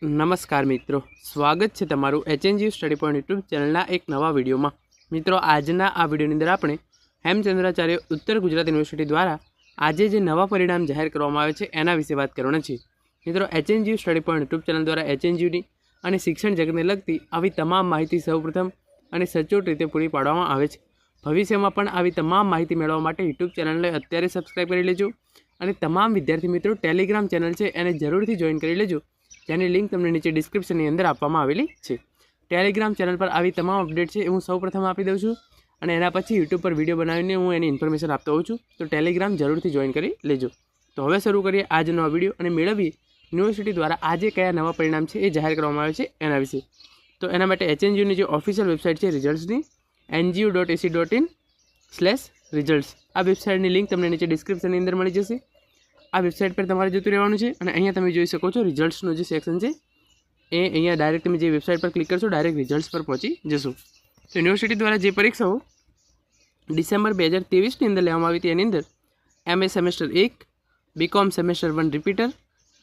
નમસ્કાર મિત્રો, સ્વાગત છે તમારું HNGU સ્ટડી પોઈન્ટ યુટ્યુબ ચેનલના એક નવા વિડીયોમાં। મિત્રો, આજના આ વિડીયોની અંદર આપણે હેમચંદ્રાચાર્ય ઉત્તર ગુજરાત યુનિવર્સિટી દ્વારા આજે જે નવા પરિણામ જાહેર કરવામાં આવે છે એના વિશે વાત કરવાના છે। મિત્રો, HNGU study point YouTube channel દ્વારા HNGUની અને શિક્ષણ જગતને લગતી આવી તમામ માહિતી સૌપ્રથમ અને સચોટ રીતે પૂરી પાડવામાં આવે છે। ભવિષ્યમાં પણ આવી તમામ માહિતી મેળવવા માટે યુટ્યુબ ચેનલને અત્યારે સબસ્ક્રાઈબ કરી લેજો અને તમામ વિદ્યાર્થી મિત્રો ટેલિગ્રામ ચેનલ છે એને જરૂરથી જોઈન કરી લેજો, જેની લિંક તમને નીચે ડિસ્ક્રિપ્શનની અંદર આપવામાં આવેલી છે। ટેલિગ્રામ ચેનલ પર આવી તમામ અપડેટ છે એ હું સૌપ્રથમ આપી દઉં છું અને એના પછી યુટ્યુબ પર વિડીયો બનાવીને હું એની ઇન્ફોર્મેશન આપતો હોઉં છું, તો ટેલિગ્રામ જરૂરથી જોઈન કરી લેજો। તો હવે શરૂ કરીએ આજનો આ વિડીયો અને મેળવીએ યુનિવર્સિટી દ્વારા આજે કયા નવા પરિણામ છે એ જાહેર કરવામાં આવે છે એના વિશે। તો એના માટે HNGUની જે ઓફિશિયલ વેબસાઇટ છે રિઝલ્ટ્સની ngu.ac.in/results આ વેબસાઇટની લિંક તમને નીચે ડિસ્ક્રિપ્શનની અંદર મળી જશે। આ વેબસાઇટ પર તમારે જતું રહેવાનું છે અને અહીંયા તમે જોઈ શકો છો રિઝલ્ટ્સનું જે સેક્શન છે એ અહીંયા ડાયરેક્ટ તમે જે વેબસાઇટ પર ક્લિક કરશો ડાયરેક્ટ રિઝલ્ટ્સ પર પહોંચી જશો। તો યુનિવર્સિટી દ્વારા જે પરીક્ષાઓ ડિસેમ્બર 2023ની અંદર લેવામાં આવી હતી એની અંદર MA semester 1, BCom semester 1 repeater,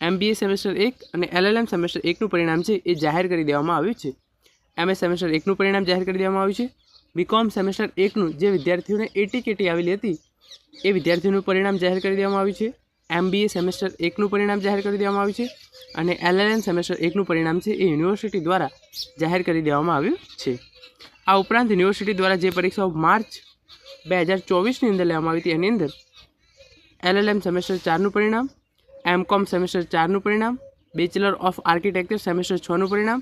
MBA semester 1 અને LLM સેમેસ્ટર 1નું પરિણામ છે એ જાહેર કરી દેવામાં આવ્યું છે। MA સેમેસ્ટર 1નું પરિણામ જાહેર કરી દેવામાં આવ્યું છે। BCom સેમેસ્ટર 1નું જે વિદ્યાર્થીઓને AT-KT આવેલી હતી એ વિદ્યાર્થીઓનું પરિણામ જાહેર કરી દેવામાં આવ્યું છે। MBA સેમેસ્ટર 1નું પરિણામ જાહેર કરી દેવામાં આવ્યું છે અને LLM સેમેસ્ટર 1નું પરિણામ છે એ યુનિવર્સિટી દ્વારા જાહેર કરી દેવામાં આવ્યું છે। આ ઉપરાંત યુનિવર્સિટી દ્વારા જે પરીક્ષાઓ માર્ચ 2024ની અંદર લેવામાં આવી હતી એની અંદર LLM સેમેસ્ટર 4નું પરિણામ, MCom સેમેસ્ટર 4નું પરિણામ, બેચલર ઓફ આર્કિટેક્ચર સેમેસ્ટર 6નું પરિણામ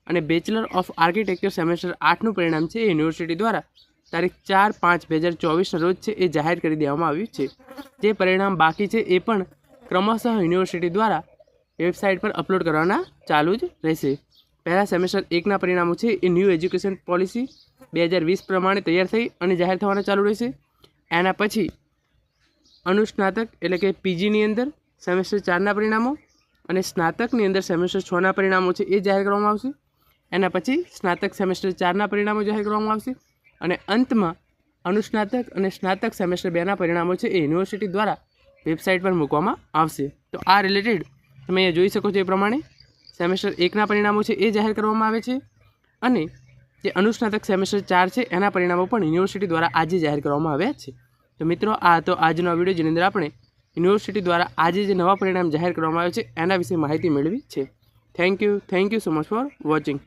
અને બેચલર ઓફ આર્કિટેક્ચર સેમેસ્ટર 8નું પરિણામ છે એ યુનિવર્સિટી દ્વારા તારીખ 4/5/2024ના રોજ છે એ જાહેર કરી દેવામાં આવ્યું છે। જે પરિણામ બાકી છે એ પણ ક્રમશઃ યુનિવર્સિટી દ્વારા વેબસાઇટ પર અપલોડ કરવાના ચાલુ જ રહેશે। પહેલા સેમેસ્ટર 1ના પરિણામો છે એ ન્યૂ એજ્યુકેશન પોલિસી 2020 પ્રમાણે તૈયાર થઈ અને જાહેર થવાના ચાલુ રહેશે। એના પછી અનુસ્નાતક એટલે કે PGની અંદર સેમેસ્ટર 4ના પરિણામો અને સ્નાતકની અંદર સેમેસ્ટર 6ના પરિણામો છે એ જાહેર કરવામાં આવશે। એના પછી સ્નાતક સેમેસ્ટર 4ના પરિણામો જાહેર કરવામાં આવશે અને અંતમાં અનુસ્નાતક અને સ્નાતક સેમેસ્ટર 2ના પરિણામો છે એ યુનિવર્સિટી દ્વારા વેબસાઇટ પર મૂકવામાં આવશે। તો આ રિલેટેડ તમે અહીંયા જોઈ શકો છો એ પ્રમાણે સેમેસ્ટર 1ના પરિણામો છે એ જાહેર કરવામાં આવે છે અને જે અનુસ્નાતક સેમેસ્ટર 4 છે એના પરિણામો પણ યુનિવર્સિટી દ્વારા આજે જાહેર કરવામાં આવ્યા છે। તો મિત્રો, આ તો આજનો વિડીયો જેની અંદર આપણે યુનિવર્સિટી દ્વારા આજે જે નવા પરિણામ જાહેર કરવામાં આવે છે એના વિશે માહિતી મેળવી છે। Thank you so much for watching.